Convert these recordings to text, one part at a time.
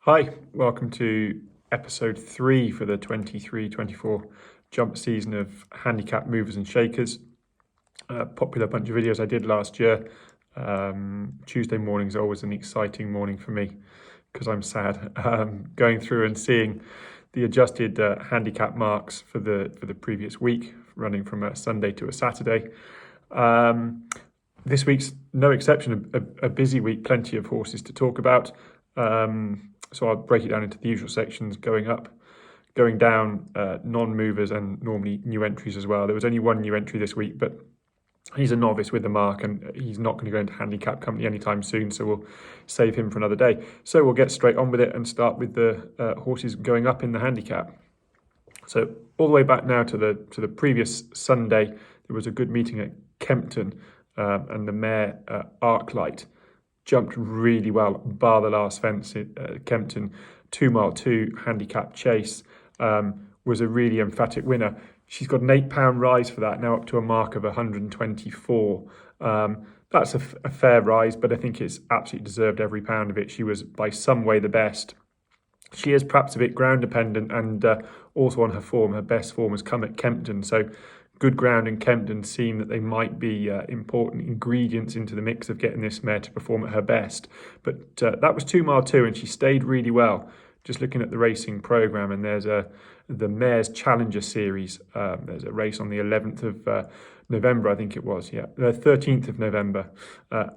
Hi, welcome to episode 3 for the 23-24 jump season of Handicap Movers and Shakers. Popular bunch of videos I did last year. Tuesday mornings are always an exciting morning for me because I'm sad. Going through and seeing the adjusted handicap marks for the previous week, running from a Sunday to a Saturday. This week's no exception, a busy week, plenty of horses to talk about. So I'll break it down into the usual sections, going up, going down, non-movers and normally new entries as well. There was only one new entry this week, but he's a novice with the mark and he's not going to go into handicap company anytime soon, so we'll save him for another day. So we'll get straight on with it and start with the horses going up in the handicap. So all the way back now to the previous Sunday, there was a good meeting at Kempton, and the mare Arclight jumped really well, bar the last fence at Kempton. 2 mile 2 handicap chase, was a really emphatic winner. She's got an £8 rise for that, now up to a mark of 124. That's a fair rise, but I think it's absolutely deserved every pound of it. She was by some way the best. She is perhaps a bit ground dependent and also on her form. Her best form has come at Kempton, so good ground in Kempton seem that they might be important ingredients into the mix of getting this mare to perform at her best. But that was 2 mile 2 and she stayed really well. Just looking at the racing programme, and there's the Mares Challenger Series. There's a race on the 11th of November, I think it was, the 13th of November,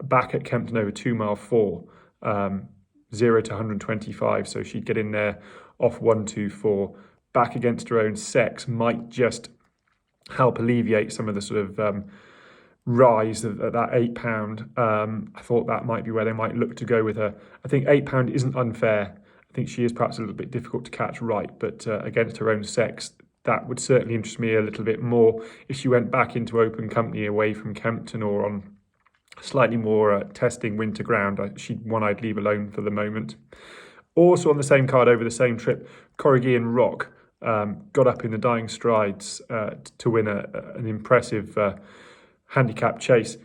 back at Kempton over 2 mile 4, 0 to 125. So she'd get in there off 124, back against her own sex, might just help alleviate some of the sort of rise of that £8. I thought that might be where they might look to go with her. I think £8 isn't unfair. I think she is perhaps a little bit difficult to catch right, but against her own sex, that would certainly interest me a little bit more if she went back into open company away from Kempton or on slightly more testing winter ground. She'd one I'd leave alone for the moment. Also on the same card over the same trip, Corrigeen Rock got up in the dying strides to win an impressive handicap chase.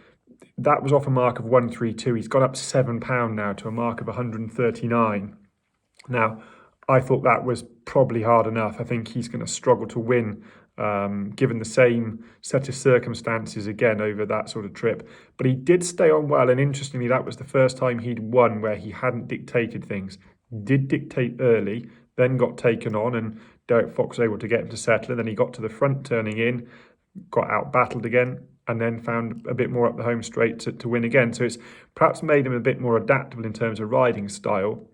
That was off a mark of 132. He's got up £7 now to a mark of 139. Now, I thought that was probably hard enough. I think he's going to struggle to win, given the same set of circumstances again over that sort of trip. But he did stay on well, and interestingly, that was the first time he'd won where he hadn't dictated things. Did dictate early, then got taken on, and Derek Fox was able to get him to settle, and then he got to the front turning in, got out-battled again, and then found a bit more up the home straight to win again. So it's perhaps made him a bit more adaptable in terms of riding style.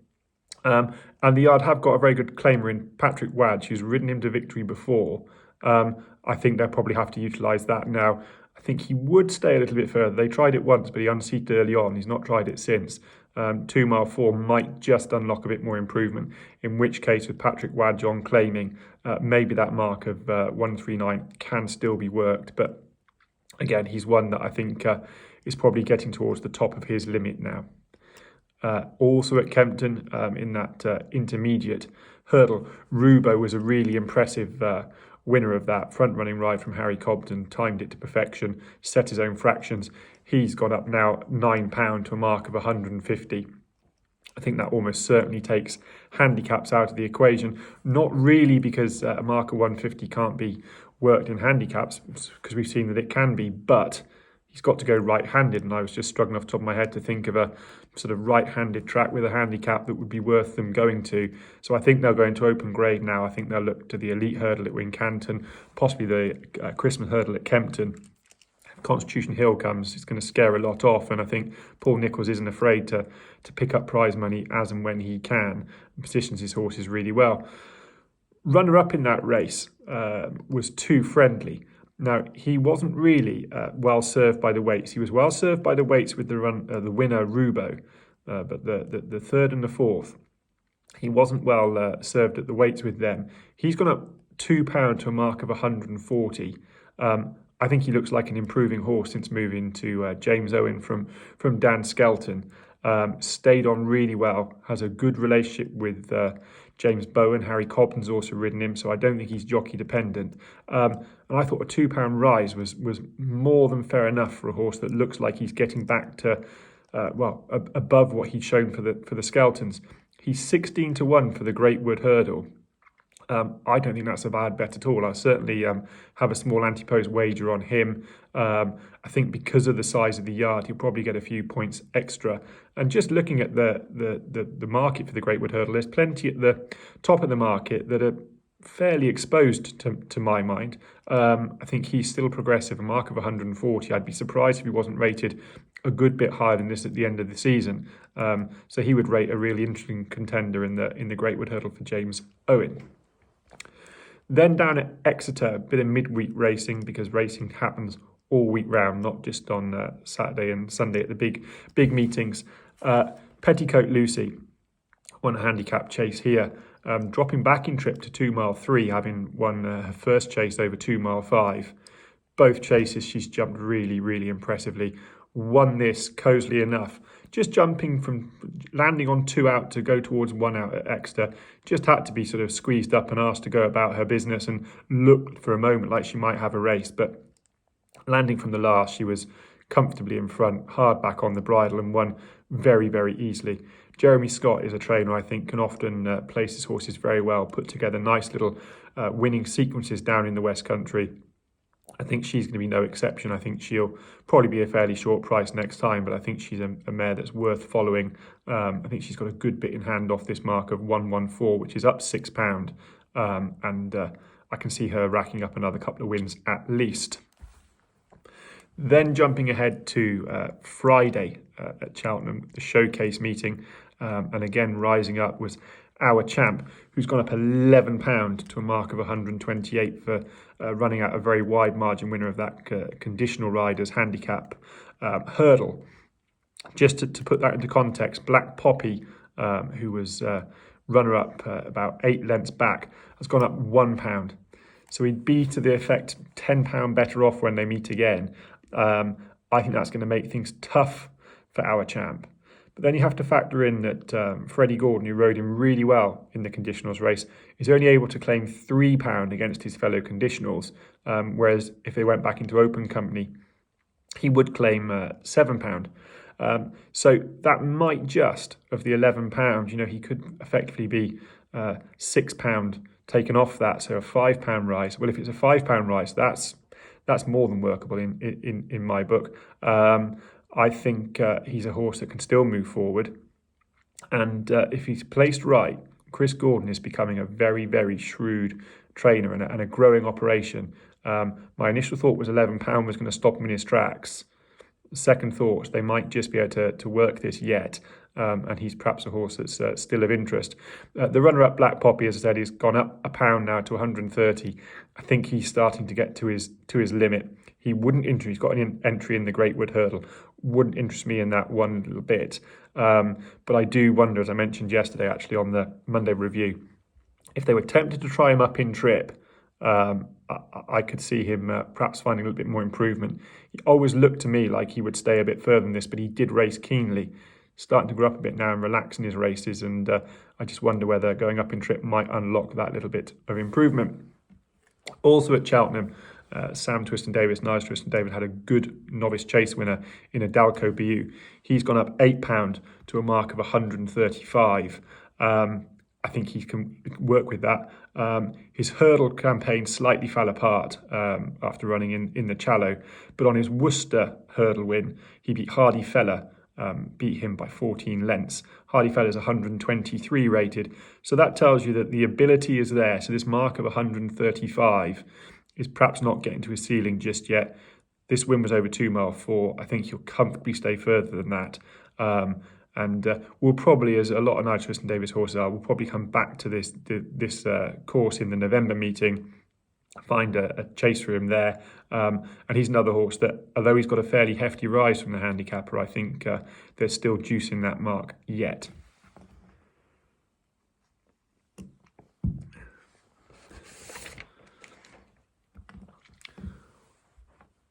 And the yard have got a very good claimer in Patrick Wadge, who's ridden him to victory before. I think they'll probably have to utilise that now. I think he would stay a little bit further. They tried it once, but he unseated early on. He's not tried it since. 2 mile 4 might just unlock a bit more improvement, in which case with Patrick Wadge on claiming, maybe that mark of 139 can still be worked. But again, he's one that I think is probably getting towards the top of his limit now. Also at Kempton, in that intermediate hurdle, Rubaud was a really impressive winner of that front-running ride from Harry Cobden, timed it to perfection, set his own fractions. He's gone up now £9 to a mark of 150. I think that almost certainly takes handicaps out of the equation. Not really because a mark of 150 can't be worked in handicaps, because we've seen that it can be, but he's got to go right-handed, and I was just struggling off the top of my head to think of a sort of right-handed track with a handicap that would be worth them going to. So I think they'll go into open grade now. I think they'll look to the elite hurdle at Wincanton, possibly the Christmas hurdle at Kempton. If Constitution Hill comes, it's going to scare a lot off, and I think Paul Nicholls isn't afraid to pick up prize money as and when he can, and positions his horses really well. Runner-up in that race was Too Friendly. Now, he wasn't really well served by the weights. He was well served by the weights with the winner, Rubaud, but the third and the fourth, he wasn't well served at the weights with them. He's gone up £2 to a mark of 140. I think he looks like an improving horse since moving to James Owen from Dan Skelton. Stayed on really well, has a good relationship with James Bowen. Harry Cobden's also ridden him, so I don't think he's jockey dependent. And I thought a £2 rise was more than fair enough for a horse that looks like he's getting back to above what he'd shown for the Skeltons. He's 16-1 for the Great Wood Hurdle. I don't think that's a bad bet at all. I'll certainly have a small anti-pose wager on him. I think because of the size of the yard, he'll probably get a few points extra. And just looking at the market for the Great Wood Hurdle, there's plenty at the top of the market that are fairly exposed to my mind. I think he's still progressive, a mark of 140. I'd be surprised if he wasn't rated a good bit higher than this at the end of the season. So he would rate a really interesting contender in the Great Wood Hurdle for James Owen. Then down at Exeter, a bit of midweek racing, because racing happens all week round, not just on Saturday and Sunday at the big meetings. Petticoat Lucy won a handicap chase here, dropping back in trip to 2 mile 3, having won her first chase over 2 mile 5. Both chases she's jumped really, really impressively. Won this cosily enough, just jumping from landing on 2 out to go towards 1 out at Exeter. Just had to be sort of squeezed up and asked to go about her business, and looked for a moment like she might have a race, but landing from the last, she was comfortably in front, hard back on the bridle, and won very, very easily. Jeremy Scott is a trainer I think can often place his horses very well, put together nice little winning sequences down in the West Country. I think she's going to be no exception. I think she'll probably be a fairly short price next time, but I think she's a mare that's worth following. I think she's got a good bit in hand off this mark of 114, which is up £6. And I can see her racking up another couple of wins at least. Then jumping ahead to Friday at Cheltenham, the showcase meeting. And again, rising up was Our Champ, who's gone up £11 to a mark of 128 for running out a very wide margin winner of that conditional riders handicap hurdle. Just to put that into context, Black Poppy, who was runner-up about 8 lengths back, has gone up £1. So he'd be to the effect £10 better off when they meet again. I think that's going to make things tough for Our Champ. But then you have to factor in that Freddie Gordon, who rode him really well in the conditionals race, is only able to claim £3 against his fellow conditionals, whereas if they went back into open company, he would claim £7. So that might just, of the £11, he could effectively be £6 taken off that, so a £5 rise. Well, if it's a £5 rise, that's more than workable in my book. I think he's a horse that can still move forward. And if he's placed right, Chris Gordon is becoming a very, very shrewd trainer and a growing operation. My initial thought was £11 was going to stop him in his tracks. Second thought, they might just be able to work this yet. And he's perhaps a horse that's still of interest. The runner-up Black Poppy, as I said, has gone up £1 now to 130. I think he's starting to get to his limit. He wouldn't interest. He's got an entry in the Great Wood Hurdle. Wouldn't interest me in that one little bit. But I do wonder, as I mentioned yesterday, actually on the Monday review, if they were tempted to try him up in trip, I could see him perhaps finding a little bit more improvement. He always looked to me like he would stay a bit further than this, but he did race keenly. Starting to grow up a bit now and relax in his races, and I just wonder whether going up in trip might unlock that little bit of improvement. Also at Cheltenham, Sam Twiston-Davis, Niles Twiston-Davis, had a good novice chase winner in Idalko Bihoue. He's gone up £8 to a mark of 135. I think he can work with that. His hurdle campaign slightly fell apart after running in the Challow, but on his Worcester hurdle win, he beat Hardy Feller, beat him by 14 lengths. Hardy Feller's 123 rated, so that tells you that the ability is there. So this mark of 135 is perhaps not getting to his ceiling just yet. This win was over 2 mile 4. I think he'll comfortably stay further than that. And we'll probably, as a lot of Niles Twiston-Davis horses are, we'll probably come back to this course in the November meeting, find a chase for him there. And he's another horse that, although he's got a fairly hefty rise from the handicapper, I think there's still juice in that mark yet.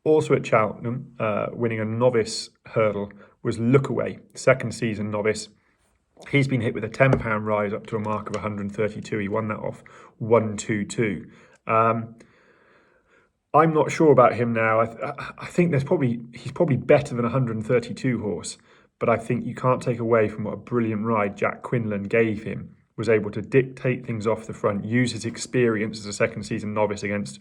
Also at Cheltenham, winning a novice hurdle was Lookaway, second season novice. He's been hit with a £10 rise up to a mark of 132. He won that off 122. I'm not sure about him now. I think he's probably better than a 132 horse, but I think you can't take away from what a brilliant ride Jack Quinlan gave him. Was able to dictate things off the front, use his experience as a second season novice against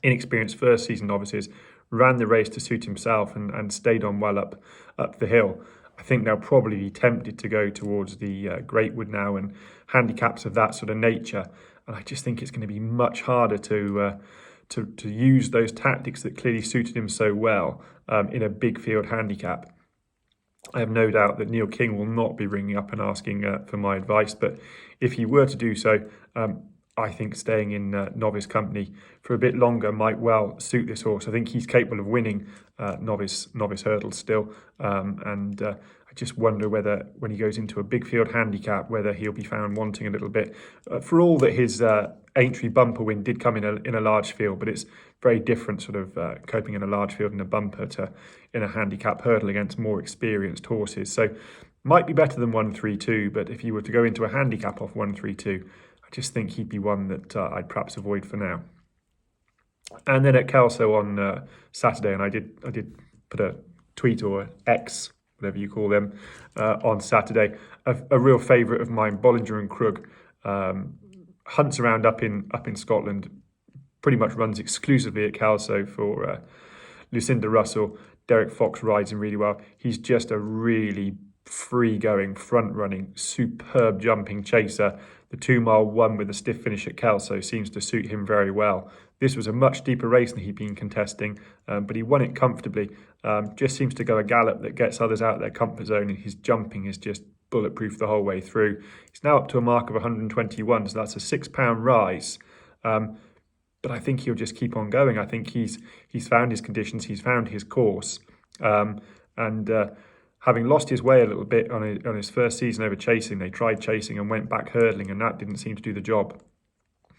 inexperienced first season novices, ran the race to suit himself and stayed on well up the hill. I think they'll probably be tempted to go towards the Greatwood now and handicaps of that sort of nature. And I just think it's going to be much harder to use those tactics that clearly suited him so well in a big field handicap. I have no doubt that Neil King will not be ringing up and asking for my advice, but if he were to do so, I think staying in novice company for a bit longer might well suit this horse. I think he's capable of winning novice hurdles still, and I just wonder whether when he goes into a big field handicap, whether he'll be found wanting a little bit. For all that his Aintree bumper win did come in a large field, but it's very different sort of coping in a large field in a bumper to in a handicap hurdle against more experienced horses. So might be better than 132, but if you were to go into a handicap off 132, I just think he'd be one that I'd perhaps avoid for now. And then at Kelso on Saturday, and I did put a tweet or X, whatever you call them, on Saturday. A real favourite of mine, Bollingerandkrug, hunts around up in Scotland, pretty much runs exclusively at Kelso for Lucinda Russell. Derek Fox rides him really well. He's just a really free-going, front-running, superb jumping chaser. The 2 mile one with a stiff finish at Kelso seems to suit him very well. This was a much deeper race than he'd been contesting, but he won it comfortably. Just seems to go a gallop that gets others out of their comfort zone, and his jumping is just bulletproof the whole way through. He's now up to a mark of 121, so that's a £6 rise. But I think he'll just keep on going. I think he's found his conditions, he's found his course, and having lost his way a little bit on his first season over chasing, they tried chasing and went back hurdling, and that didn't seem to do the job.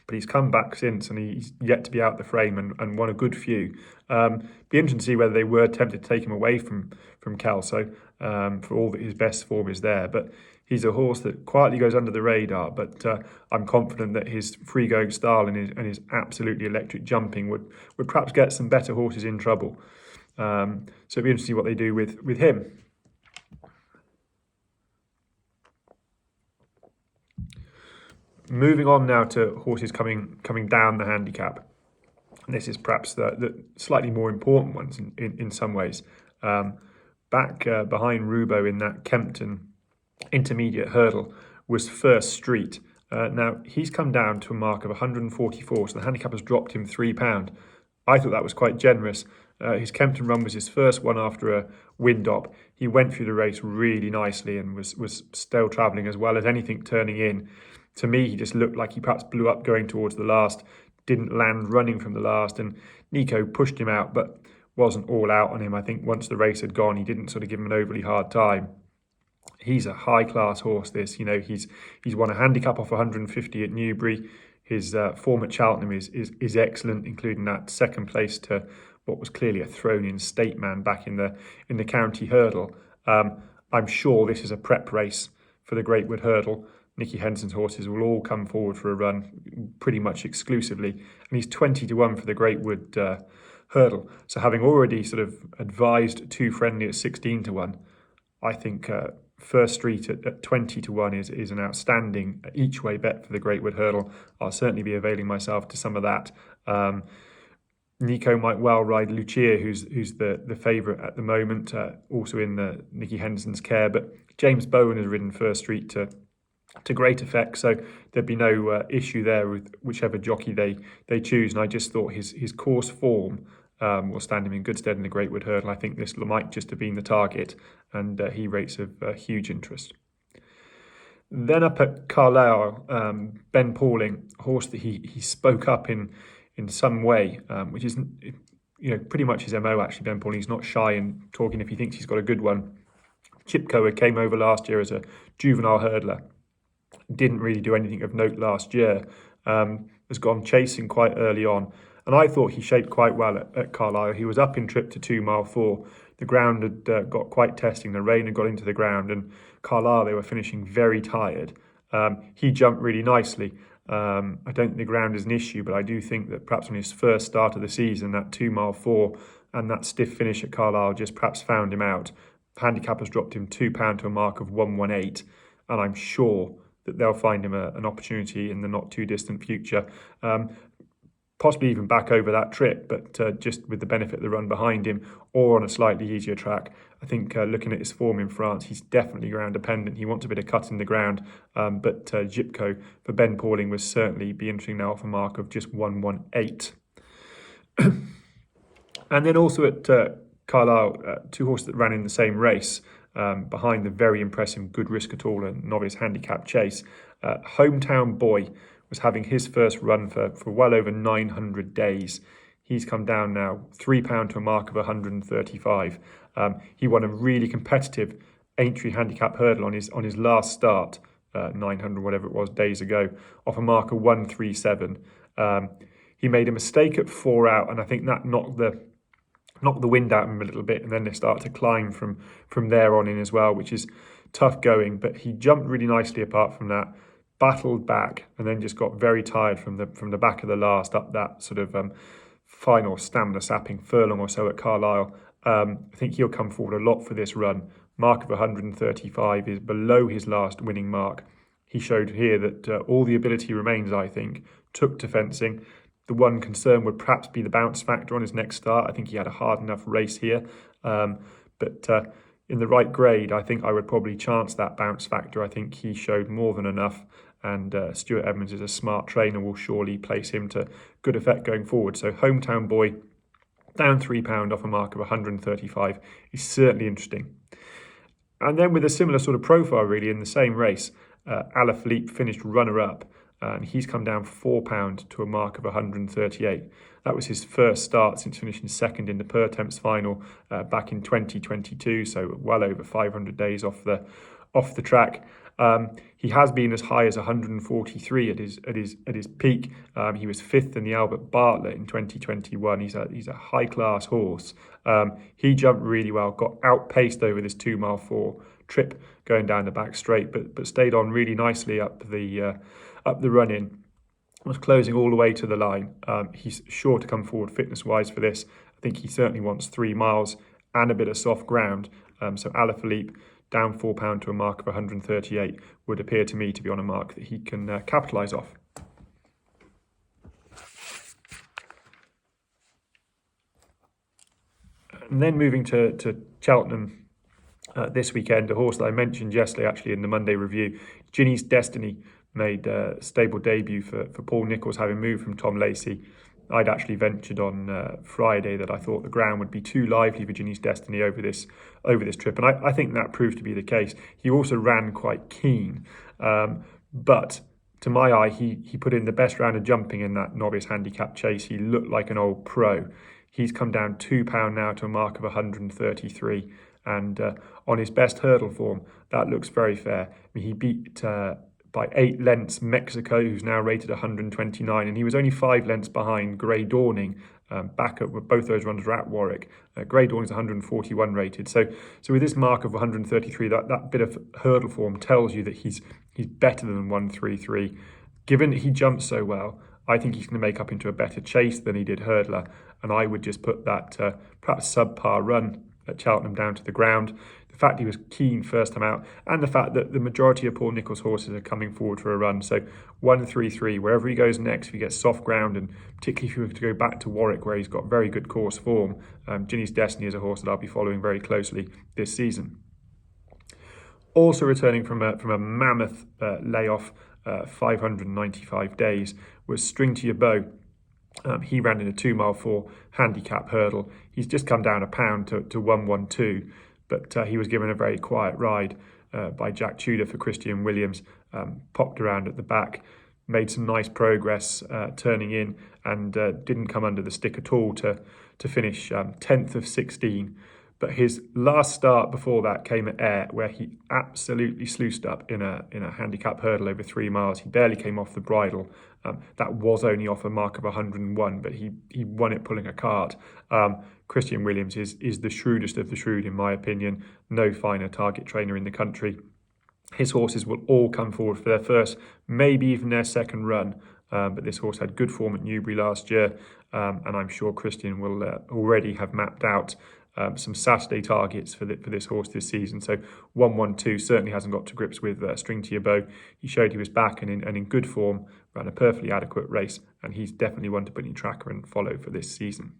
But he's come back since, and he's yet to be out the frame and won a good few. Be interesting to see whether they were tempted to take him away from Kelso, for all that his best form is there. But he's a horse that quietly goes under the radar, but I'm confident that his free-going style and his absolutely electric jumping would perhaps get some better horses in trouble. So it'll be interesting to see what they do with him. Moving on now to horses coming down the handicap. And this is perhaps the slightly more important ones in some ways. Back behind Rubaud in that Kempton intermediate hurdle was First Street. Now, he's come down to a mark of 144, so the handicap has dropped him £3. I thought that was quite generous. His Kempton run was his first one after a wind up. He went through the race really nicely and was still travelling as well as anything turning in. To me, he just looked like he perhaps blew up going towards the last, didn't land running from the last, and Nico pushed him out, but wasn't all out on him. I think once the race had gone, he didn't sort of give him an overly hard time. He's a high-class horse, this. You know, he's won a handicap off 150 at Newbury. His form at Cheltenham is excellent, including that second place to what was clearly a thrown-in state man back in the county hurdle. I'm sure this is a prep race for the Greatwood hurdle. Nicky Henson's horses will all come forward for a run pretty much exclusively, and he's 20-1 for the Greatwood hurdle. So having already sort of advised Too Friendly at 16-1, I think First Street at 20-1 is an outstanding each way bet for the Greatwood hurdle. I'll certainly be availing myself to some of that. Nico might well ride Lucia, who's the favourite at the moment, also in the Nicky Henson's care, but James Bowen has ridden First Street to great effect, so there'd be no issue there with whichever jockey they choose. And I just thought his course form will stand him in good stead in the Greatwood hurdle. I think this might just have been the target, and he rates of huge interest. Then up at Carlisle, Ben Pauling, a horse that he spoke up in some way, which isn't pretty much his MO actually. Ben Pauling, he's not shy in talking if he thinks he's got a good one. Jipcot came over last year as a juvenile hurdler. Didn't really do anything of note last year, has gone chasing quite early on, and I thought he shaped quite well at Carlisle. He was up in trip to 2 mile 4. The ground had got quite testing, the rain had got into the ground, and Carlisle, they were finishing very tired. He jumped really nicely. I don't think the ground is an issue, but I do think that perhaps on his first start of the season, that 2 mile 4 and that stiff finish at Carlisle just perhaps found him out. handicap has dropped him £2 to a mark of 118, and I'm sure that they'll find him an opportunity in the not too distant future. Possibly even back over that trip, but just with the benefit of the run behind him or on a slightly easier track. I think looking at his form in France, he's definitely ground dependent. He wants a bit of cut in the ground, but Jipcot for Ben Pauling was certainly be interesting now off a mark of just 118. And then also at Carlisle, two horses that ran in the same race behind the very impressive Good Risk at All and Novice Handicap Chase. Hometown Boy was having his first run for well over 900 days. He's come down now £3 to a mark of 135. He won a really competitive Aintree handicap hurdle on his last start, 900 whatever it was days ago, off a mark of 137. He made a mistake at 4 out, and I think that knocked the wind out of him a little bit, and then they start to climb from there on in as well, which is tough going. But he jumped really nicely apart from that, battled back, and then just got very tired from the back of the last up that sort of final stamina sapping furlong or so at Carlisle. I think he'll come forward a lot for this run. Mark of 135 is below his last winning mark. He showed here that all the ability remains, I think. Took to fencing. The one concern would perhaps be the bounce factor on his next start. I think he had a hard enough race here, but in the right grade, I think I would probably chance that bounce factor. I think he showed more than enough, and Stuart Edmonds is a smart trainer, will surely place him to good effect going forward. So Hometown Boy, down £3 off a mark of 135, is certainly interesting. And then with a similar sort of profile really in the same race, Alaphlippe finished runner-up, and he's come down £4 to a mark of 138. That was his first start since finishing second in the Per Temps final back in 2022, so well over 500 days off the track. He has been as high as 143 at his peak. He was fifth in the Albert Bartlett in 2021. He's a high class horse. He jumped really well, got outpaced over this 2 mile 4 trip going down the back straight, but stayed on really nicely up the run in. Was closing all the way to the line. He's sure to come forward fitness wise for this. I think he certainly wants 3 miles and a bit of soft ground. So Alaphlippe down £4 to a mark of 138 would appear to me to be on a mark that he can capitalise off. And then moving to Cheltenham this weekend, a horse that I mentioned yesterday actually in the Monday review, Ginny's Destiny, made a stable debut for Paul Nicholls, having moved from Tom Lacey. I'd actually ventured on Friday that I thought the ground would be too lively for Ginny's Destiny over this trip, and I think that proved to be the case. He also ran quite keen, but to my eye, he put in the best round of jumping in that novice handicap chase. He looked like an old pro. He's come down £2 now to a mark of 133, and on his best hurdle form, that looks very fair. I mean, he beat by 8 lengths Mexico, who's now rated 129, and he was only 5 lengths behind Grey Dawning, back at both those runners are at Warwick. Grey Dawning's 141 rated. So with this mark of 133, that bit of hurdle form tells you that he's better than 133. Given that he jumped so well, I think he's going to make up into a better chase than he did hurdler, and I would just put that perhaps subpar run at Cheltenham down to the ground. The fact he was keen first time out, and the fact that the majority of Paul Nicholls' horses are coming forward for a run. So 1-3-3, wherever he goes next, if he gets soft ground, and particularly if he were to go back to Warwick where he's got very good course form, Ginny's Destiny is a horse that I'll be following very closely this season. Also returning from a mammoth layoff, 595 days, was Stringtoyourbow. He ran in a 2 mile 4 handicap hurdle. He's just come down £1 to 112. But he was given a very quiet ride by Jack Tudor for Christian Williams, popped around at the back, made some nice progress turning in, and didn't come under the stick at all to finish 10th of 16. But his last start before that came at Ayr, where he absolutely sluiced up in a handicap hurdle over 3 miles. He barely came off the bridle. That was only off a mark of 101, but he won it pulling a cart. Christian Williams is the shrewdest of the shrewd, in my opinion. No finer target trainer in the country. His horses will all come forward for their first, maybe even their second run. But this horse had good form at Newbury last year, and I'm sure Christian will already have mapped out some Saturday targets for this horse this season. So 1-1-2 certainly hasn't got to grips with Stringtoyourbow. He showed he was back and in good form, ran a perfectly adequate race, and he's definitely one to put in your tracker and follow for this season.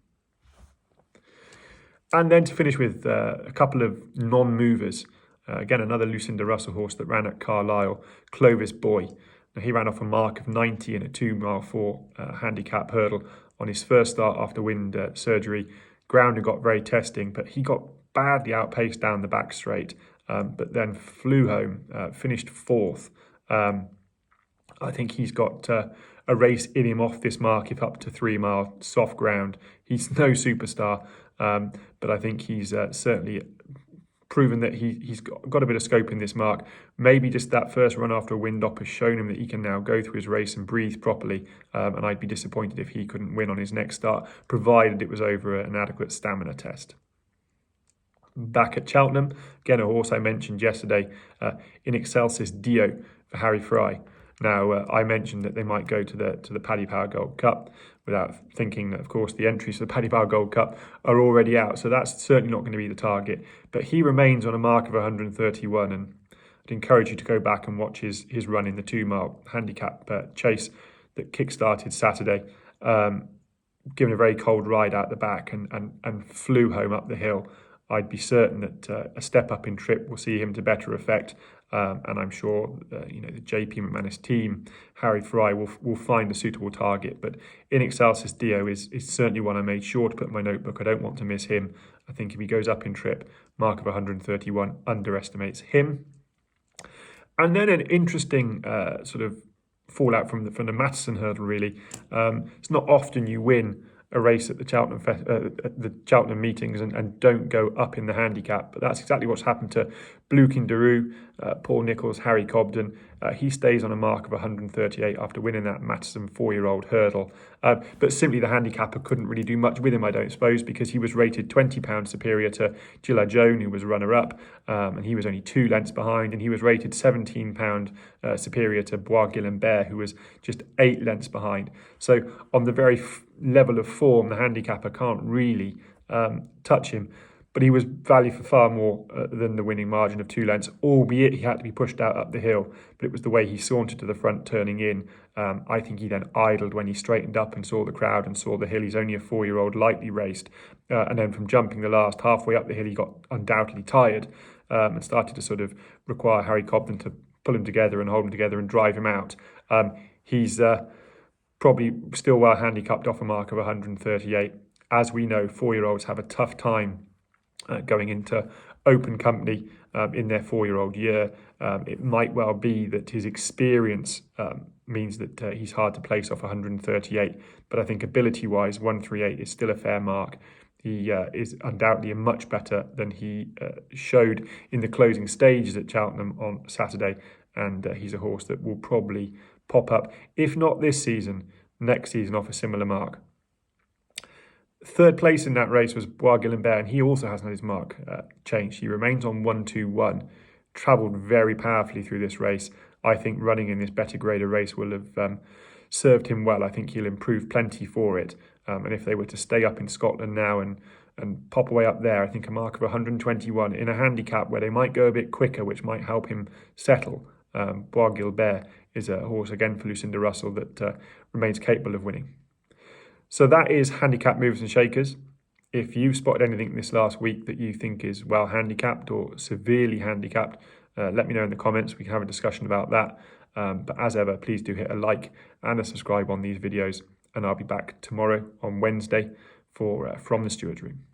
And then to finish with a couple of non-movers. Again, another Lucinda Russell horse that ran at Carlisle, Clovis Boy. Now, he ran off a mark of 90 in a 2-mile 4 handicap hurdle on his first start after wind surgery. Ground got very testing, but he got badly outpaced down the back straight, but then flew home, finished 4th. I think he's got a race in him off this mark, if up to 3-mile soft ground. He's no superstar, but I think he's certainly proven that he's got a bit of scope in this mark. Maybe just that first run after a wind up has shown him that he can now go through his race and breathe properly, and I'd be disappointed if he couldn't win on his next start, provided it was over an adequate stamina test. Back at Cheltenham, again a horse I mentioned yesterday, Inexcelsis Deo for Harry Fry. Now, I mentioned that they might go to the Paddy Power Gold Cup without thinking that, of course, the entries for the Paddy Power Gold Cup are already out. So that's certainly not going to be the target. But he remains on a mark of 131, and I'd encourage you to go back and watch his run in the 2-mile handicap chase that kick-started Saturday, given a very cold ride out the back and flew home up the hill. I'd be certain that a step up in trip will see him to better effect, and I'm sure the JP McManus team, Harry Fry, will find a suitable target. But Inexcelsis Deo is certainly one I made sure to put in my notebook. I don't want to miss him. I think if he goes up in trip, mark of 131 underestimates him. And then an interesting sort of fallout from the Matterson hurdle. Really, it's not often you win a race at the Cheltenham meetings and don't go up in the handicap, but that's exactly what's happened to Blueking D'Oroux, Paul Nicholls, Harry Cobden. He stays on a mark of 138 after winning that Matterson 4-year-old hurdle, but simply the handicapper couldn't really do much with him, I don't suppose, because he was rated £20 superior to Gilla Joan, who was runner-up, and he was only 2 lengths behind, and he was rated £17 superior to Bois Guillbert, who was just 8 lengths behind. So on the very level of form, the handicapper can't really touch him. But he was valued for far more than the winning margin of 2 lengths, albeit he had to be pushed out up the hill. But it was the way he sauntered to the front, turning in. I think he then idled when he straightened up and saw the crowd and saw the hill. He's only a 4-year-old, lightly raced. And then from jumping the last halfway up the hill, he got undoubtedly tired and started to sort of require Harry Cobden to pull him together and hold him together and drive him out. He's probably still well handicapped off a mark of 138. As we know, 4-year-olds have a tough time going into open company in their 4-year-old year. It might well be that his experience means that he's hard to place off 138, but I think ability-wise, 138 is still a fair mark. He is undoubtedly much better than he showed in the closing stages at Cheltenham on Saturday, and he's a horse that will probably pop up, if not this season, next season off a similar mark. 3rd place in that race was Bois Guillbert, and he also hasn't had his mark changed. He remains on 121, travelled very powerfully through this race. I think running in this better grader race will have served him well. I think he'll improve plenty for it. And if they were to stay up in Scotland now and pop away up there, I think a mark of 121 in a handicap where they might go a bit quicker, which might help him settle. Bois Guillbert is a horse, again, for Lucinda Russell that remains capable of winning. So that is handicap movers and shakers. If you've spotted anything this last week that you think is well handicapped or severely handicapped, let me know in the comments. We can have a discussion about that. But as ever, please do hit a like and a subscribe on these videos. And I'll be back tomorrow on Wednesday for From the Stewards Room.